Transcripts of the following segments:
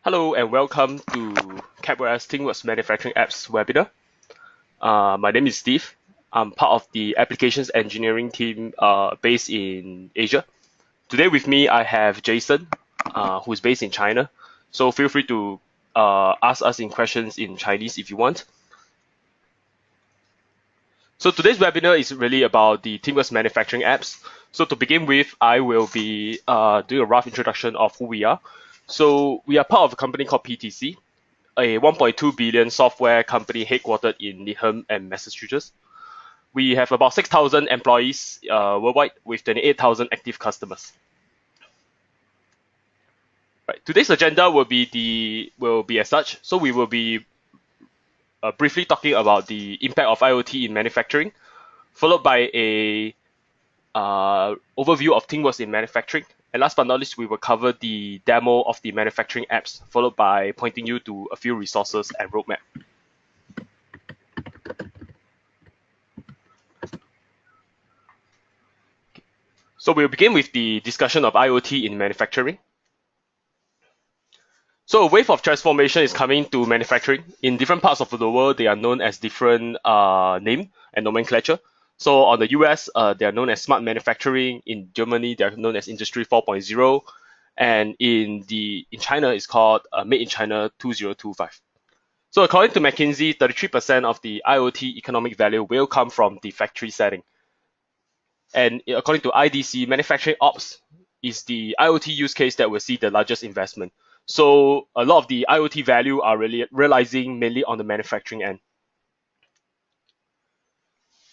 Hello and welcome to Kepware's ThingWorx Manufacturing Apps webinar. My name is Steve. I'm part of the applications engineering team based in Asia. Today with me, I have Jason, who's based in China. So feel free to ask us in questions in Chinese if you want. So today's webinar is really about the ThingWorx Manufacturing Apps. So to begin with, I will be doing a rough introduction of who we are. So we are part of a company called PTC, a 1.2 billion software company headquartered in Needham and Massachusetts. We have about 6,000 employees worldwide with 28,000 active customers. Right. Today's agenda will be as such. So we will be briefly talking about the impact of IoT in manufacturing, followed by a overview of ThingWorx in manufacturing. And last but not least, we will cover the demo of the manufacturing apps, followed by pointing you to a few resources and roadmap. So we'll begin with the discussion of IoT in manufacturing. So a wave of transformation is coming to manufacturing. In different parts of the world, they are known as different name and nomenclature. So on the US, they are known as smart manufacturing. In Germany, they are known as Industry 4.0. And in China, it's called Made in China 2025. So according to McKinsey, 33% of the IoT economic value will come from the factory setting. And according to IDC, manufacturing ops is the IoT use case that will see the largest investment. So a lot of the IoT value are really realizing mainly on the manufacturing end.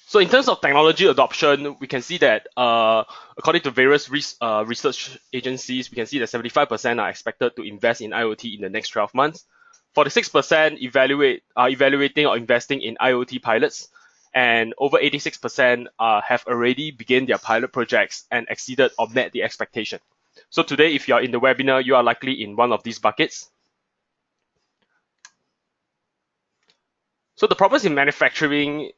So in terms of technology adoption, we can see that according to various research agencies, we can see that 75% are expected to invest in IoT in the next 12 months. 46% are evaluating or investing in IoT pilots, and over 86% have already begun their pilot projects and exceeded or met the expectation. So today, if you are in the webinar, you are likely in one of these buckets. So the problems in manufacturing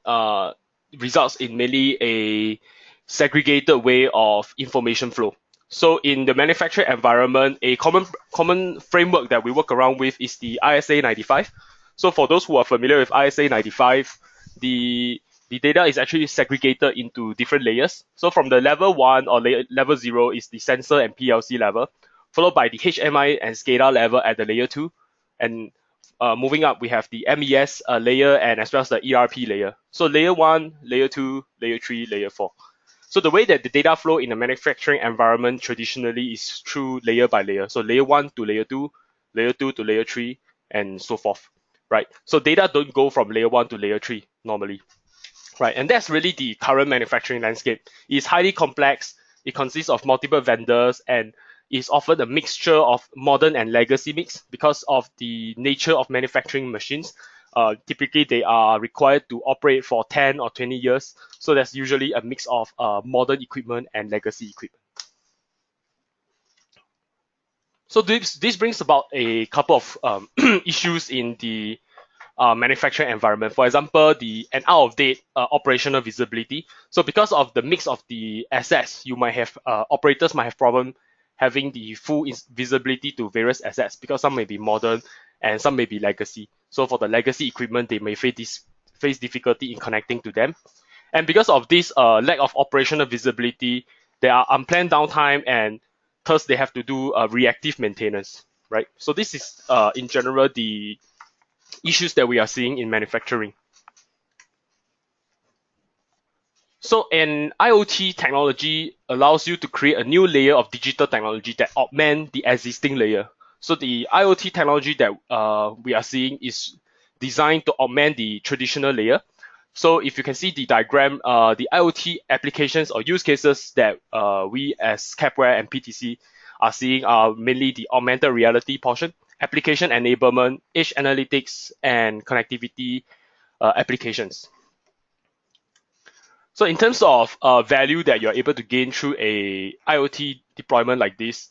results in mainly a segregated way of information flow. So in the manufacturing environment, a common framework that we work around with is the ISA 95. So for those who are familiar with ISA 95, the data is actually segregated into different layers. So from the level 1 or level 0 is the sensor and PLC level, followed by the HMI and SCADA level at the layer 2. And moving up, we have the MES layer and as well as the ERP layer. So layer 1, layer 2, layer 3, layer 4. So the way that the data flow in a manufacturing environment traditionally is through layer by layer. So layer 1 to layer 2, layer 2 to layer 3, and so forth, right? So data don't go from layer 1 to layer 3 normally, right? And that's really the current manufacturing landscape. It's highly complex. It consists of multiple vendors and is often a mixture of modern and legacy mix because of the nature of manufacturing machines. Typically, they are required to operate for 10 or 20 years. So there's usually a mix of modern equipment and legacy equipment. So this brings about a couple of issues in the manufacturing environment. For example, an out-of-date operational visibility. So because of the mix of the assets, you might have operators might have problem having the full visibility to various assets because some may be modern and some may be legacy. So for the legacy equipment, they may face difficulty in connecting to them. And because of this lack of operational visibility, there are unplanned downtime and thus they have to do reactive maintenance, right? So this is in general the issues that we are seeing in manufacturing. So an IoT technology allows you to create a new layer of digital technology that augment the existing layer. So the IoT technology that we are seeing is designed to augment the traditional layer. So if you can see the diagram, the IoT applications or use cases that we as Kepware and PTC are seeing are mainly the augmented reality portion, application enablement, edge analytics, and connectivity applications. So in terms of value that you're able to gain through a IoT deployment like this,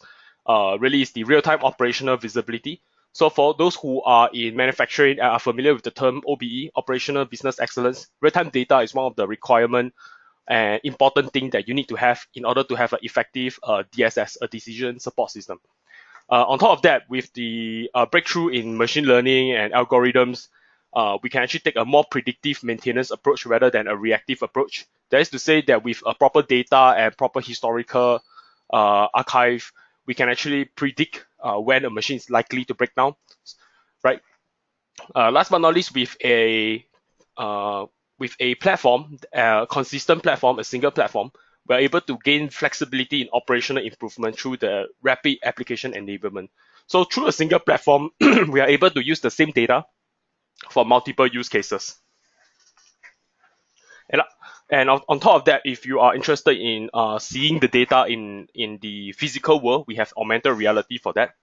really is the real-time operational visibility. So for those who are in manufacturing and are familiar with the term OBE, Operational Business Excellence, real-time data is one of the requirement and important thing that you need to have in order to have an effective DSS, a decision support system. On top of that, with the breakthrough in machine learning and algorithms, we can actually take a more predictive maintenance approach rather than a reactive approach. That is to say that with a proper data and proper historical archive, we can actually predict when a machine is likely to break down, right? Last but not least, with a platform, a consistent platform, a single platform, we're able to gain flexibility in operational improvement through the rapid application enablement. So through a single platform, we are able to use the same data for multiple use cases. And, on top of that, if you are interested in seeing the data in the physical world, we have augmented reality for that.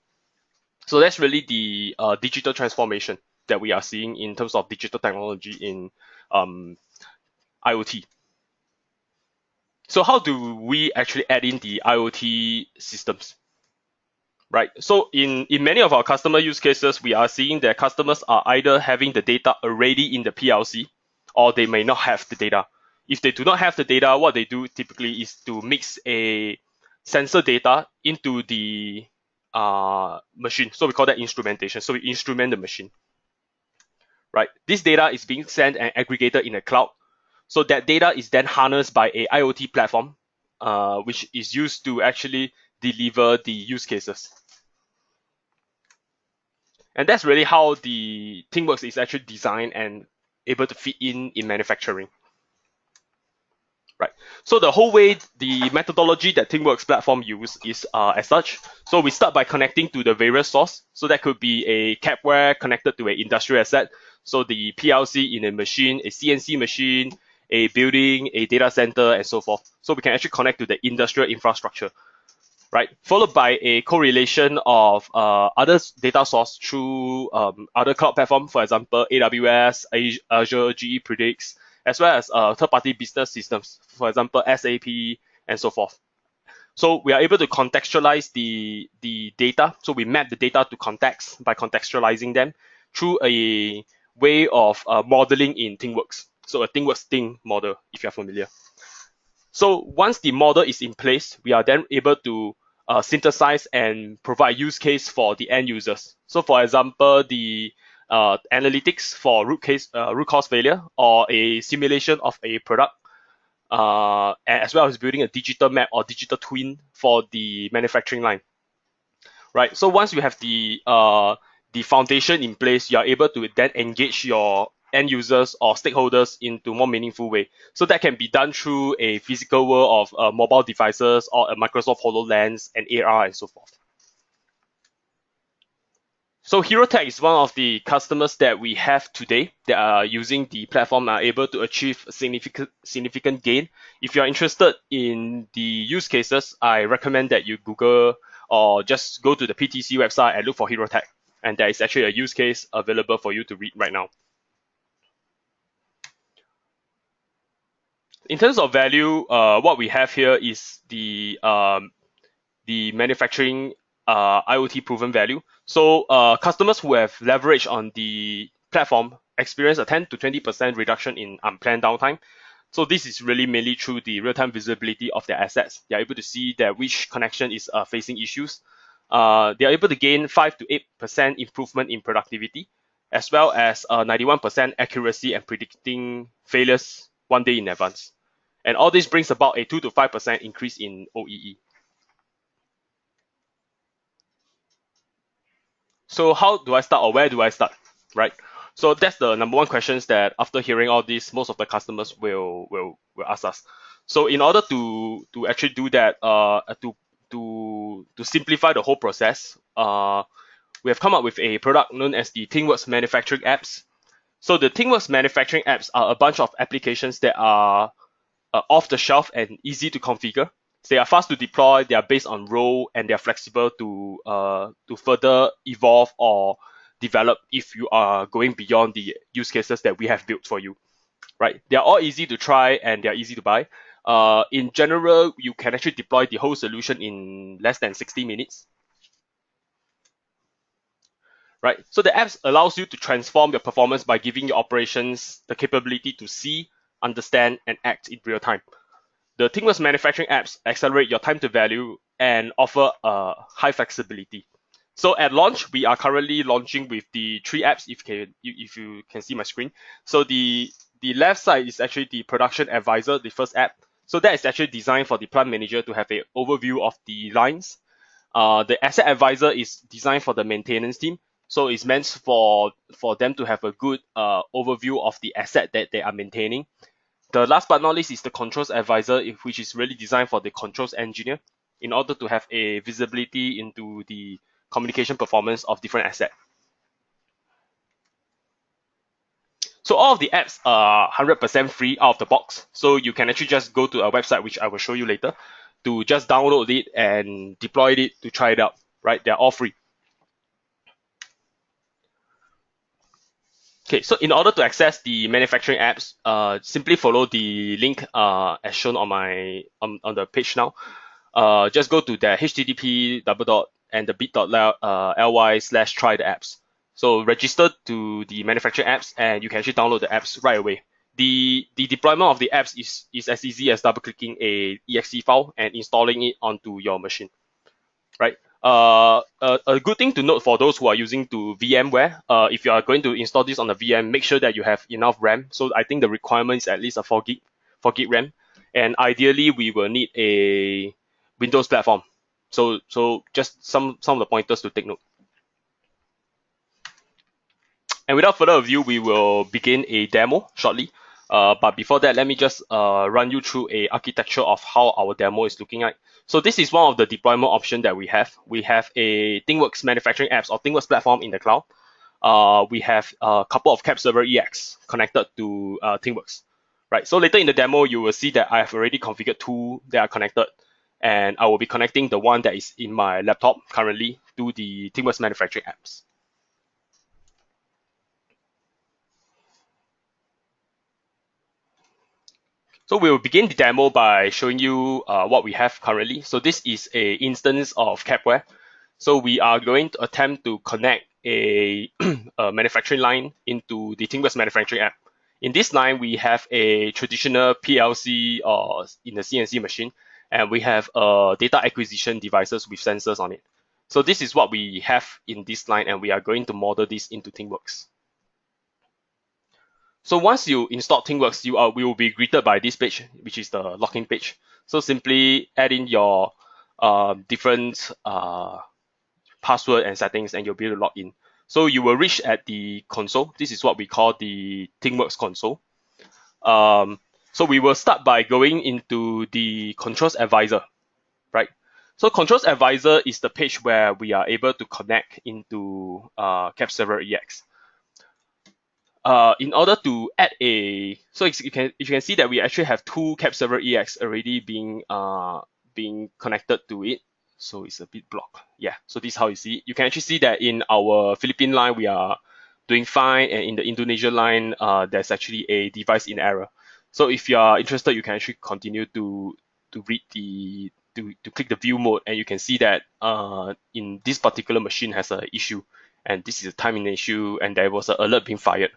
So that's really the digital transformation that we are seeing in terms of digital technology in IoT. So how do we actually add in the IoT systems? Right. So in many of our customer use cases, we are seeing that customers are either having the data already in the PLC, or they may not have the data. If they do not have the data, what they do typically is to mix a sensor data into the machine. So we call that instrumentation. So we instrument the machine. Right. This data is being sent and aggregated in a cloud. So that data is then harnessed by a IoT platform, which is used to actually deliver the use cases. And that's really how the ThingWorx is actually designed and able to fit in manufacturing. Right. So the whole way, the methodology that ThingWorx platform use is as such. So we start by connecting to the various source. So that could be a Kepware connected to an industrial asset. So the PLC in a machine, a CNC machine, a building, a data center, and so forth. So we can actually connect to the industrial infrastructure, right? Followed by a correlation of other data source through other cloud platform, for example, AWS, Azure, GE Predicts, as well as third-party business systems, for example, SAP, and so forth. So we are able to contextualize the data. So we map the data to context by contextualizing them through a way of modeling in ThingWorx. So a ThingWorx Thing model, if you're familiar. So once the model is in place, we are then able to synthesize and provide use case for the end users. So for example, the analytics for root cause failure, or a simulation of a product, as well as building a digital map or digital twin for the manufacturing line. Right. So once you have the foundation in place, you are able to then engage your end users or stakeholders into more meaningful way. So that can be done through a physical world of mobile devices or a Microsoft HoloLens and AR and so forth. So HeroTech is one of the customers that we have today that are using the platform, are able to achieve significant gain. If you're interested in the use cases, I recommend that you Google or just go to the PTC website and look for HeroTech. And there is actually a use case available for you to read right now. In terms of value, what we have here is the manufacturing IoT proven value. So customers who have leveraged on the platform experience a 10 to 20% reduction in unplanned downtime. So this is really mainly through the real-time visibility of their assets. They are able to see that which connection is facing issues. They are able to gain 5 to 8% improvement in productivity, as well as 91% accuracy and predicting failures 1 day in advance. And all this brings about a 2 to 5% increase in OEE. So how do I start, or where do I start, right? So that's the number one questions that after hearing all this, most of the customers will ask us. So in order to actually do that, to simplify the whole process, we have come up with a product known as the ThingWorx Manufacturing Apps. So the ThingWorx Manufacturing Apps are a bunch of applications that are off the shelf and easy to configure. They are fast to deploy, they are based on role, and they are flexible to further evolve or develop if you are going beyond the use cases that we have built for you. Right? They are all easy to try and they are easy to buy. In general, you can actually deploy the whole solution in less than 60 minutes. Right? So the apps allows you to transform your performance by giving your operations the capability to see, understand, and act in real time. The ThingWorx Manufacturing Apps accelerate your time to value and offer high flexibility. So at launch, we are currently launching with the three apps. If you can see my screen, so the left side is actually the production advisor, the first app. So that is actually designed for the plant manager to have a overview of the lines. The asset advisor is designed for the maintenance team. So it's meant for them to have a good overview of the asset that they are maintaining. The last but not least is the controls advisor, which is really designed for the controls engineer in order to have a visibility into the communication performance of different assets. So all of the apps are 100% free out of the box. So you can actually just go to a website, which I will show you later, to just download it and deploy it to try it out, right? They're all free. Okay, so in order to access the manufacturing apps, simply follow the link as shown on on the page now. Just go to the http double dot and the bit.ly/try the apps. So register to the manufacturing apps and you can actually download the apps right away. The deployment of the apps is as easy as double clicking a exe file and installing it onto your machine, right? A good thing to note for those who are using to VMware, if you are going to install this on a VM, make sure that you have enough RAM. So I think the requirement is at least a 4 gig RAM, and ideally we will need a Windows platform. So just some of the pointers to take note. And without further ado, we will begin a demo shortly. But before that, let me just run you through a architecture of how our demo is looking like. So this is one of the deployment options that we have. We have a ThingWorx Manufacturing Apps or ThingWorx platform in the cloud. We have a couple of Kepware EX connected to ThingWorx. Right. So later in the demo, you will see that I have already configured two that are connected, and I will be connecting the one that is in my laptop currently to the ThingWorx Manufacturing Apps. So we will begin the demo by showing you what we have currently. So this is a instance of Kepware. So we are going to attempt to connect a manufacturing line into the ThingWorx manufacturing app. In this line, we have a traditional PLC or in the CNC machine, and we have data acquisition devices with sensors on it. So this is what we have in this line, and we are going to model this into ThingWorx. So once you install ThingWorx, we will be greeted by this page, which is the login page. So simply add in your different password and settings, and you'll be able to log in. So you will reach at the console. This is what we call the ThingWorx console. So we will start by going into the Controls Advisor, right? So Controls Advisor is the page where we are able to connect into Kepware EX. In order to add so you can see that we actually have two Kepware EX already being connected to it. So it's a bit blocked. Yeah. So this is how you see it. You can actually see that in our Philippine line we are doing fine, and in the Indonesia line there's actually a device in error. So if you are interested, you can actually continue to read to click the view mode, and you can see that in this particular machine has an issue, and this is a timing issue, and there was an alert being fired.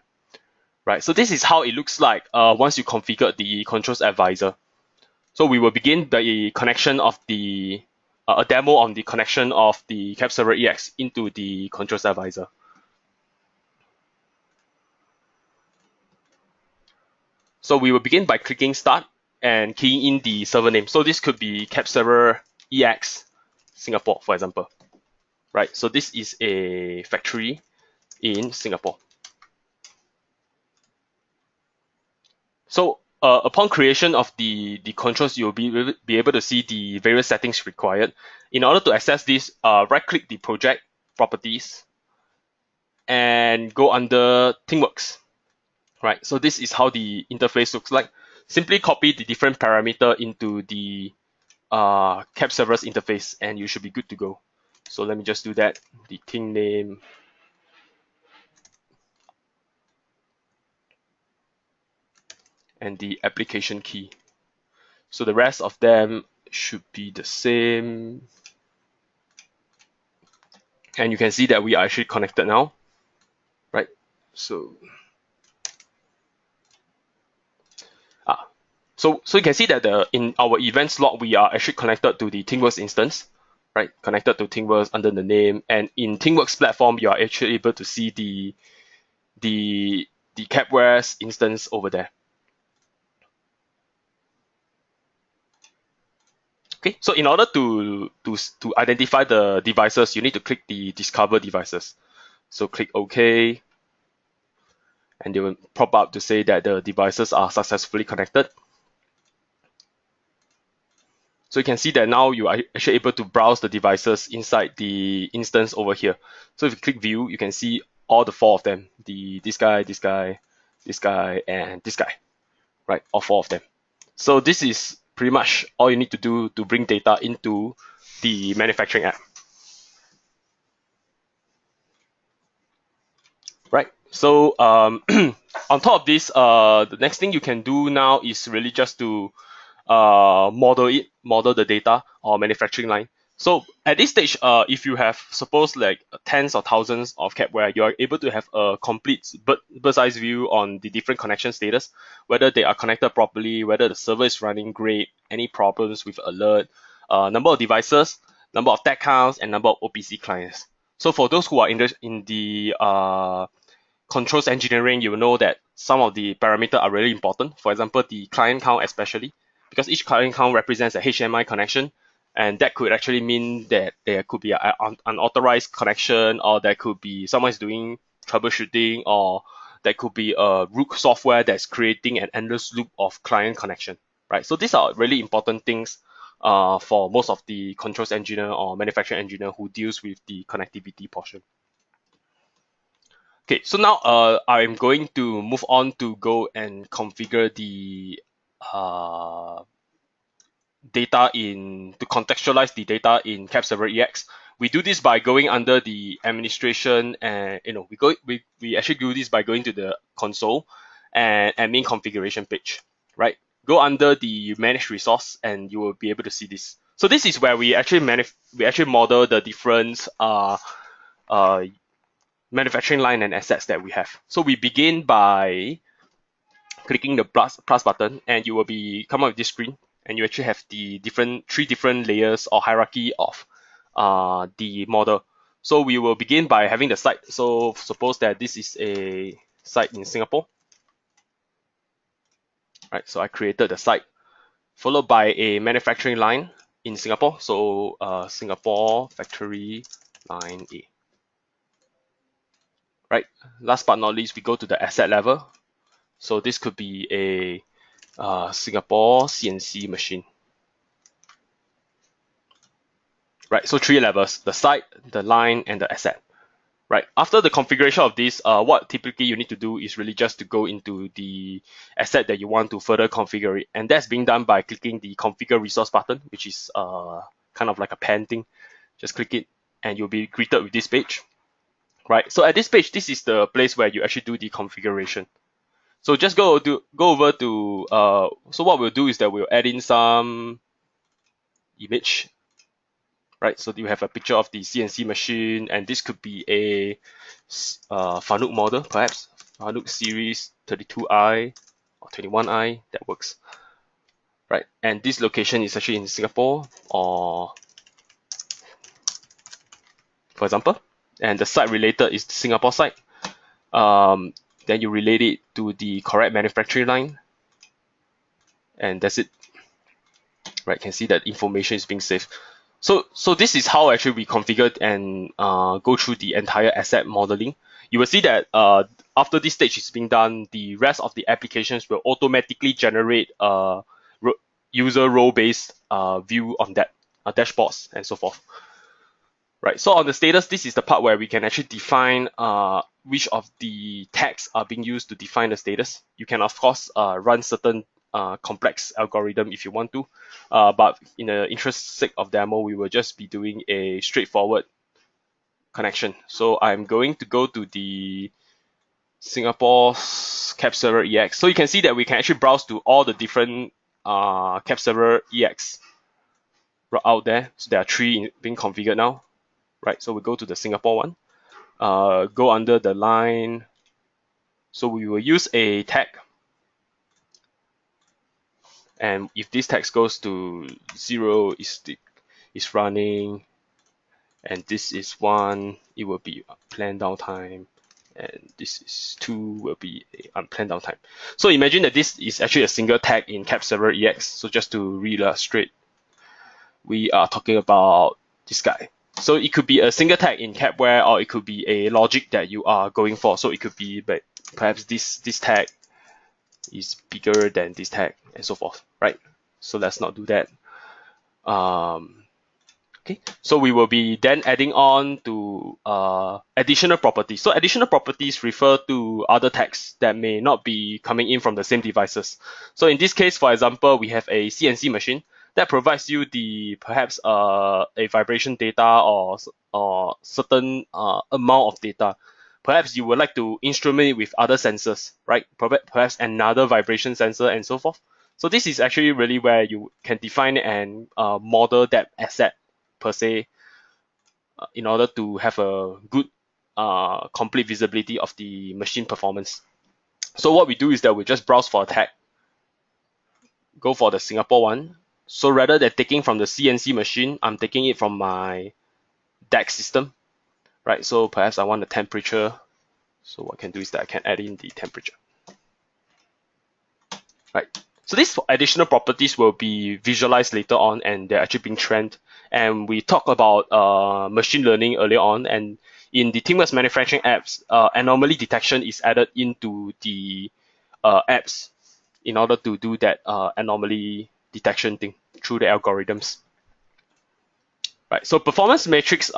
Right, so this is how it looks like once you configure the controls advisor. So we will begin the connection of a demo on the connection of the Kepware EX into the controls advisor. So we will begin by clicking start and keying in the server name. So this could be Kepware EX Singapore, for example. Right, so this is a factory in Singapore. So upon creation of the controls, you'll be able to see the various settings required. In order to access this, right-click the project properties and go under ThingWorx. Right. So this is how the interface looks like. Simply copy the different parameter into the Kepware interface, and you should be good to go. So let me just do that. The thing name. And the application key. So the rest of them should be the same. And you can see that we are actually connected now, right? So, so you can see that in our events log, we are actually connected to the ThingWorx instance. right? Connected to ThingWorx under the name, and in ThingWorx platform, you are actually able to see the Kepware's instance over there. Okay, so in order to identify the devices, you need to click the Discover Devices. So click OK, and they will pop up to say that the devices are successfully connected. So you can see that now you are actually able to browse the devices inside the instance over here. So if you click View, you can see all the 4 of them: this guy, this guy, this guy, and this guy, right? All 4 of them. So this is pretty much all you need to do to bring data into the manufacturing app. Right. So on top of this, the next thing you can do now is really just to model the data or manufacturing line. So at this stage, if you have suppose like tens or thousands of Kepware, you are able to have a complete bird's eye view on the different connection status, whether they are connected properly, whether the server is running great, any problems with alert, number of devices, number of tag counts, and number of OPC clients. So for those who are in the controls engineering, you will know that some of the parameters are really important. For example, the client count especially, because each client count represents a HDMI connection, and that could actually mean that there could be an unauthorized connection, or there could be someone is doing troubleshooting, or there could be a root software that's creating an endless loop of client connection, right? So these are really important things for most of the controls engineer or manufacturing engineer who deals with the connectivity portion. Okay, so now I'm going to move on to go and configure the uh, data to contextualize the data in Kepserver EX. We do this by going under the administration, and we actually do this by going to the console and admin configuration page, right? Go under the manage resource and you will be able to see this. So this is where we actually model the different uh, manufacturing line and assets that we have. So we begin by clicking the plus button, and you will be come up with this screen, and you actually have the three different layers or hierarchy of the model. So we will begin by having the site. So suppose that this is a site in Singapore, right? So I created the site, followed by a manufacturing line in Singapore. So Singapore factory line A, right? Last but not least, we go to the asset level. So this could be a Singapore CNC machine. Right, so 3 levels: the site, the line, and the asset. Right, after the configuration of this, what typically you need to do is really just to go into the asset that you want to further configure it. And that's being done by clicking the configure resource button, which is kind of like a pen thing. Just click it and you'll be greeted with this page. Right, so at this page, this is the place where you actually do the configuration. So just go over to, so what we'll do is that we'll add in some image, right? So you have a picture of the CNC machine, and this could be a Fanuc model, perhaps Fanuc series 32i or 21i, that works, right? And this location is actually in Singapore, or for example, and the site related is the Singapore site. Then you relate it to the correct manufacturing line, and that's it. Right, you can see that information is being saved. So this is how actually we configured and go through the entire asset modeling. You will see that after this stage is being done, the rest of the applications will automatically generate user role-based view on that dashboards and so forth. Right, so on the status, this is the part where we can actually define which of the tags are being used to define the status. You can, of course, run certain complex algorithm if you want to, but in the interest sake of demo, we will just be doing a straightforward connection. So I'm going to go to the Singapore's Kepserver EX. So you can see that we can actually browse to all the different Kepserver EX out there. So there are 3 being configured now. Right, so we go to the Singapore one, go under the line. So we will use a tag, and if this tag goes to 0, is running. and this is 1, it will be planned downtime, and this is 2 will be unplanned downtime. So imagine that this is actually a single tag in Kepware EX. So just to illustrate, we are talking about this guy. So it could be a single tag in Kepware, or it could be a logic that you are going for. So it could be perhaps this tag is bigger than this tag, and so forth, right? So let's not do that. Okay, so we will be then adding on to additional properties. So additional properties refer to other tags that may not be coming in from the same devices. So in this case, for example, we have a CNC machine that provides you the perhaps a vibration data or certain amount of data. Perhaps you would like to instrument it with other sensors, right? Perhaps another vibration sensor and so forth. So this is actually really where you can define and model that asset per se in order to have a good complete visibility of the machine performance. So what we do is that we just browse for a tag, go for the Singapore one. So rather than taking from the CNC machine, I'm taking it from my DAX system, right? So perhaps I want the temperature. So what I can do is that I can add in the temperature, right? So these additional properties will be visualized later on, and they're actually being trained. And we talked about machine learning earlier on, and in the ThingWorx Manufacturing Apps, anomaly detection is added into the apps in order to do that anomaly detection thing through the algorithms. Right. So performance metrics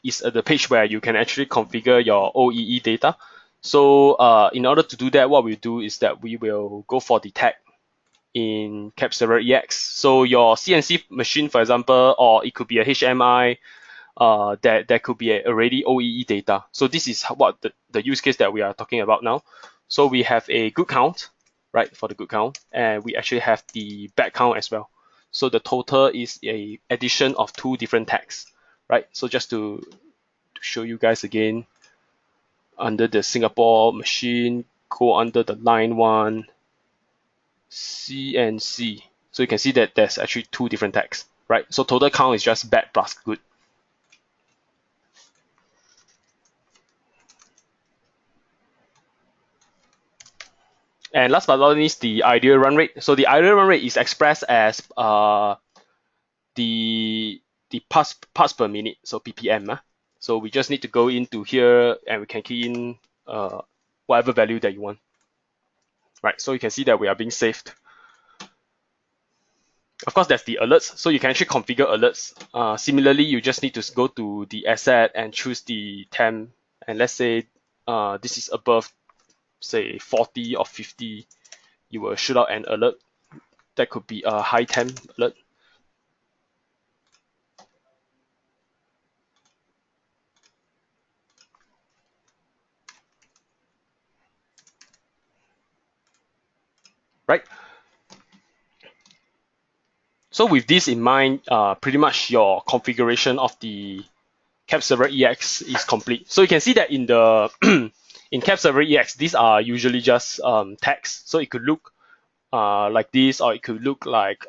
is the page where you can actually configure your OEE data. So in order to do that, what we do is that we will go for the tag in Kepware EX. So your CNC machine, for example, or it could be a HMI, that could be already OEE data. So this is what the use case that we are talking about now. So we have a good count, right, for the good count, and we actually have the bad count as well. So the total is a addition of 2 different tags, right? So just to show you guys again, under the Singapore machine, go under the line 1, CNC. So you can see that there's actually 2 different tags, right? So total count is just bad plus good. And last but not least, the ideal run rate. So the ideal run rate is expressed as the parts per minute, so ppm. So we just need to go into here and we can key in whatever value that you want. Right, so you can see that we are being saved. Of course, there's the alerts, so you can actually configure alerts. Similarly, you just need to go to the asset and choose the temp, and let's say this is above, say 40 or 50, you will shoot out an alert. That could be a high temp alert. Right? So with this in mind, pretty much your configuration of the Kepware EX is complete. So you can see that in the in Kepware EX, these are usually just tags. So it could look like this, or it could look like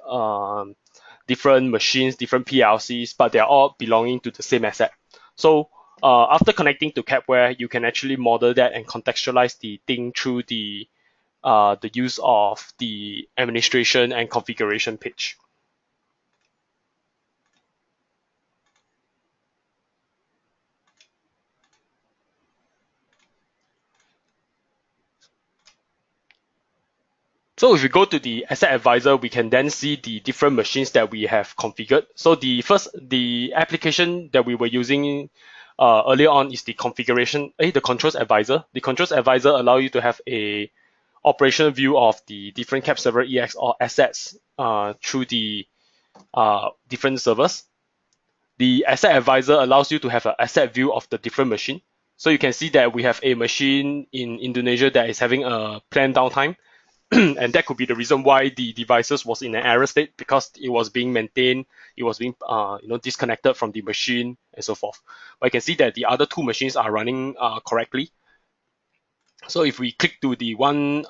different machines, different PLCs, but they're all belonging to the same asset. So after connecting to Kepware, you can actually model that and contextualize the thing through the use of the administration and configuration page. So if we go to the asset advisor, we can then see the different machines that we have configured. So the application that we were using earlier on is the the controls advisor. The controls advisor allow you to have a operational view of the different Kepware EX or assets through the different servers. The asset advisor allows you to have an asset view of the different machine. So you can see that we have a machine in Indonesia that is having a planned downtime. And that could be the reason why the devices was in an error state, because it was being maintained, it was being disconnected from the machine and so forth. But you can see that the other 2 machines are running correctly. So if we click to the one,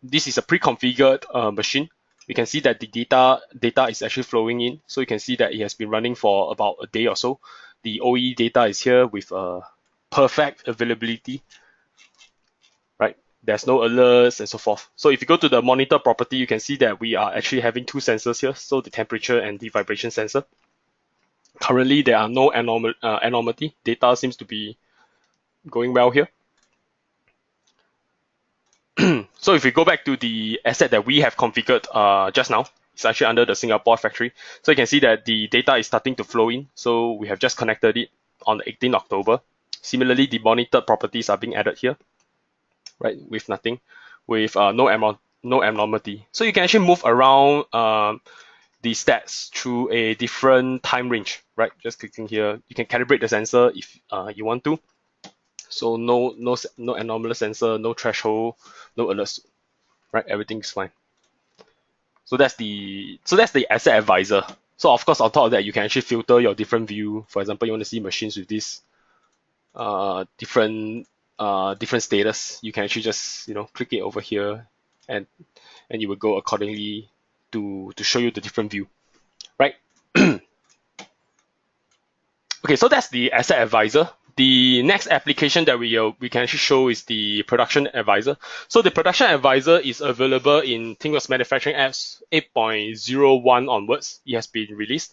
this is a pre-configured machine. We can see that the data is actually flowing in. So you can see that it has been running for about a day or so. The OE data is here with perfect availability, right? There's no alerts and so forth. So if you go to the monitor property, you can see that we are actually having two sensors here. So the temperature and the vibration sensor. Currently, there are no anomaly. Data seems to be going well here. So if we go back to the asset that we have configured just now, it's actually under the Singapore factory. So you can see that the data is starting to flow in. So we have just connected it on the 18th October. Similarly, the monitored properties are being added here, right? With nothing, with no abnormality. So you can actually move around the stats through a different time range, right? Just clicking here, you can calibrate the sensor if you want to. So no anomalous sensor, no threshold, no alerts, right? Everything's fine. So that's the asset advisor. So of course, on top of that, you can actually filter your different view. For example, you want to see machines with this different status. You can actually just click it over here, and you will go accordingly to show you the different view, right? Okay, so that's the asset advisor. The next application that we can actually show is the production advisor. So the production advisor is available in ThingWorx Manufacturing Apps 8.01 onwards. It has been released.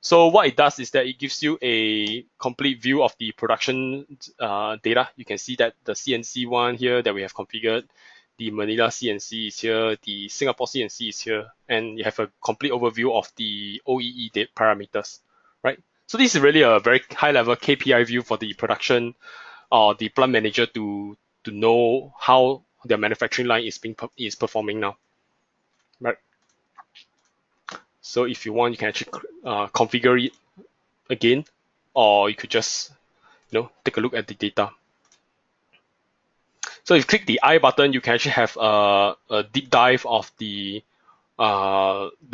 So what it does is that it gives you a complete view of the production data. You can see that the CNC one here that we have configured, the Manila CNC is here, the Singapore CNC is here, and you have a complete overview of the OEE parameters, right? So this is really a very high-level KPI view for the production or the plant manager to know how their manufacturing line is performing now, right? So if you want, you can actually configure it again, or you could just take a look at the data. So if you click the I button, you can actually have a deep dive of the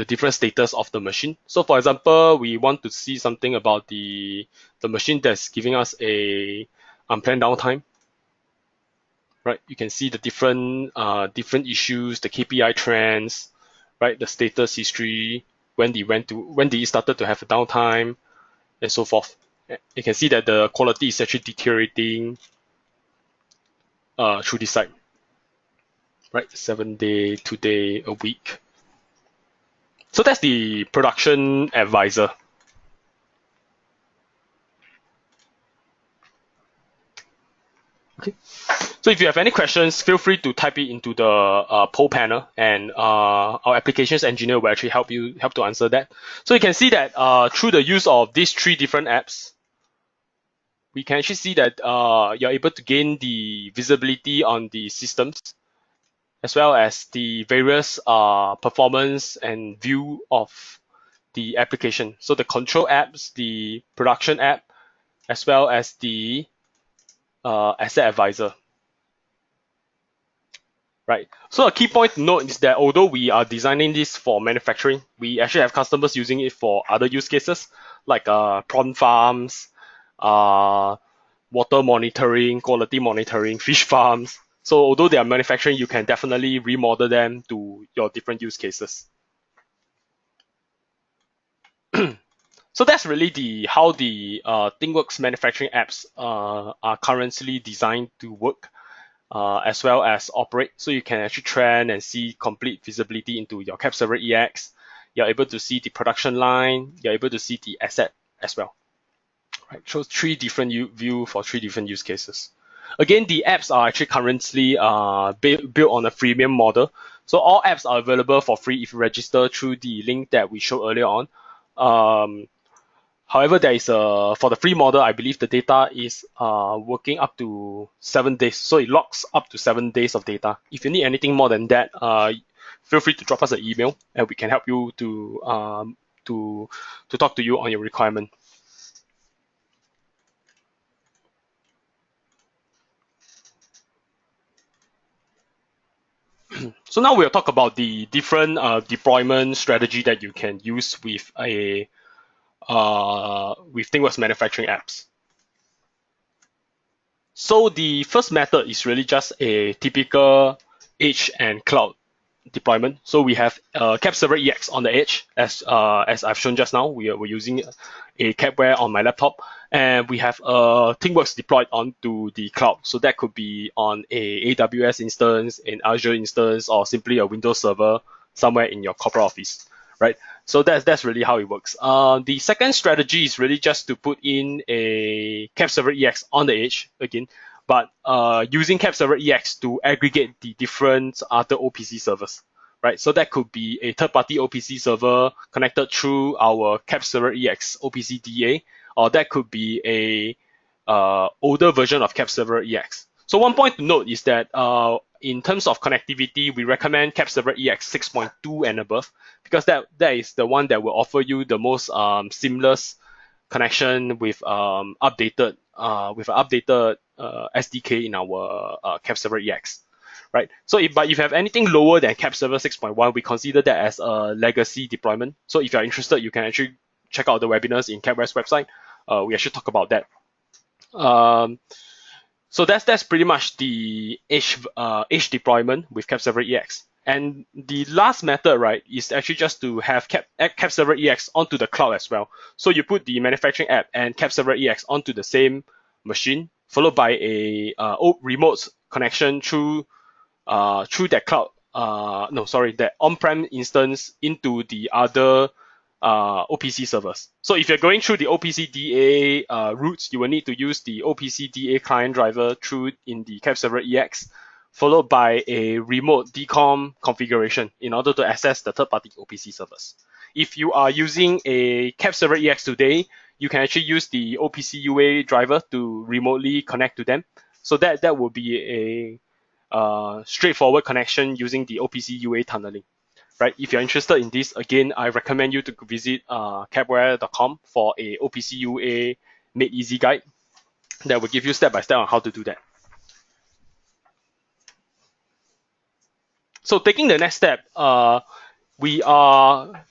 different status of the machine. So for example, we want to see something about the machine that's giving us a unplanned downtime, right? You can see the different issues, the KPI trends, right? The status history, when it started to have a downtime, and so forth. You can see that the quality is actually deteriorating through this site, right? 7 day, 2 day, a week. So that's the production advisor. Okay. So if you have any questions, feel free to type it into the poll panel, and our applications engineer will actually help to answer that. So you can see that through the use of these three different apps, we can actually see that you're able to gain the visibility on the systems, as well as the various performance and view of the application. So the control apps, the production app, as well as the asset advisor. Right. So a key point to note is that although we are designing this for manufacturing, we actually have customers using it for other use cases like prawn farms, water monitoring, quality monitoring, fish farms. So although they are manufacturing, you can definitely remodel them to your different use cases. So that's really how the ThingWorx manufacturing apps are currently designed to work. As well as operate. So you can actually trend and see complete visibility into your Cap Server EX. You're able to see the production line. You're able to see the asset as well. Right. So three different view for three different use cases. Again, the apps are actually currently built on a freemium model. So all apps are available for free if you register through the link that we showed earlier on. However, there is for the free model, I believe the data is working up to 7 days. So it locks up to 7 days of data. If you need anything more than that, feel free to drop us an email, and we can help you to talk to you on your requirement. So now we'll talk about the different deployment strategy that you can use with with ThingWorx Manufacturing Apps. So the first method is really just a typical edge and cloud deployment. So we have Cap Server EX on the edge, as I've shown just now. We're using a Kepware on my laptop, and we have ThingWorx deployed onto the cloud. So that could be on a AWS instance, an Azure instance, or simply a Windows server somewhere in your corporate office, right? So that's really how it works. The second strategy is really just to put in a Cap Server EX on the edge again, but using Cap Server EX to aggregate the different other OPC servers, right? So that could be a third-party OPC server connected through our Cap Server EX OPC DA, or that could be a older version of Cap Server EX. So one point to note is that in terms of connectivity, we recommend Cap Server EX 6.2 and above, because that is the one that will offer you the most seamless connection with updated SDK in our Cap Server EX, right? So if you have anything lower than Cap Server 6.1, we consider that as a legacy deployment. So if you're interested, you can actually check out the webinars in Kepware's website. We actually talk about that. So that's pretty much the edge deployment with Cap Server EX. And the last method, right, is actually just to have Cap Server EX onto the cloud as well. So you put the manufacturing app and Cap Server EX onto the same machine, followed by a remote connection through that cloud. That on-prem instance into the other OPC servers. So if you're going through the OPC DA routes, you will need to use the OPC DA client driver through in the Cap Server EX, followed by a remote DCOM configuration in order to access the third-party OPC servers. If you are using a Cap Server EX today, you can actually use the OPC UA driver to remotely connect to them. So that will be a straightforward connection using the OPC UA tunneling. Right? If you're interested in this, again, I recommend you to visit kepware.com for a OPC UA made easy guide that will give you step by step on how to do that. So taking the next step, we are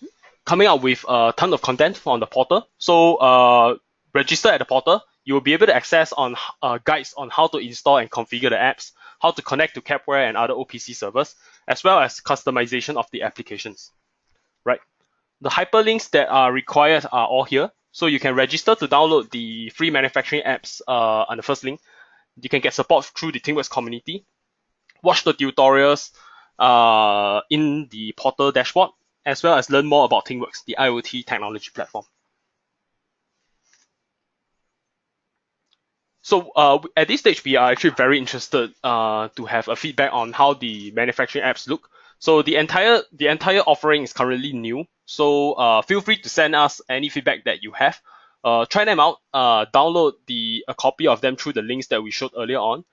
coming out with a ton of content on the portal. So register at the portal. You will be able to access on guides on how to install and configure the apps, how to connect to Kepware and other OPC servers, as well as customization of the applications. Right? The hyperlinks that are required are all here. So you can register to download the free manufacturing apps on the first link. You can get support through the ThingWorx community, watch the tutorials in the portal dashboard, as well as learn more about ThingWorx, the IoT technology platform. So at this stage, we are actually very interested to have a feedback on how the manufacturing apps look. So the entire offering is currently new. So feel free to send us any feedback that you have. Try them out. Download a copy of them through the links that we showed earlier on.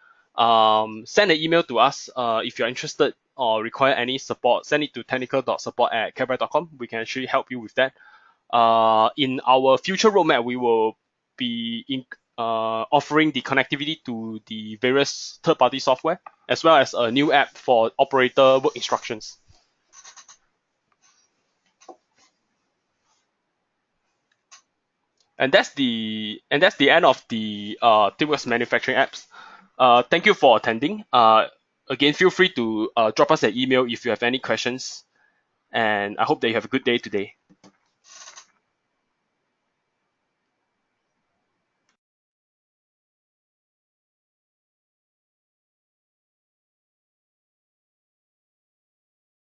Send an email to us if you're interested or require any support. Send it to technical.support@kepware.com. We can actually help you with that. In our future roadmap, we will be offering the connectivity to the various third-party software, as well as a new app for operator work instructions. And that's the end of the ThingWorx Manufacturing Apps. Thank you for attending. Again, feel free to drop us an email if you have any questions. And I hope that you have a good day today.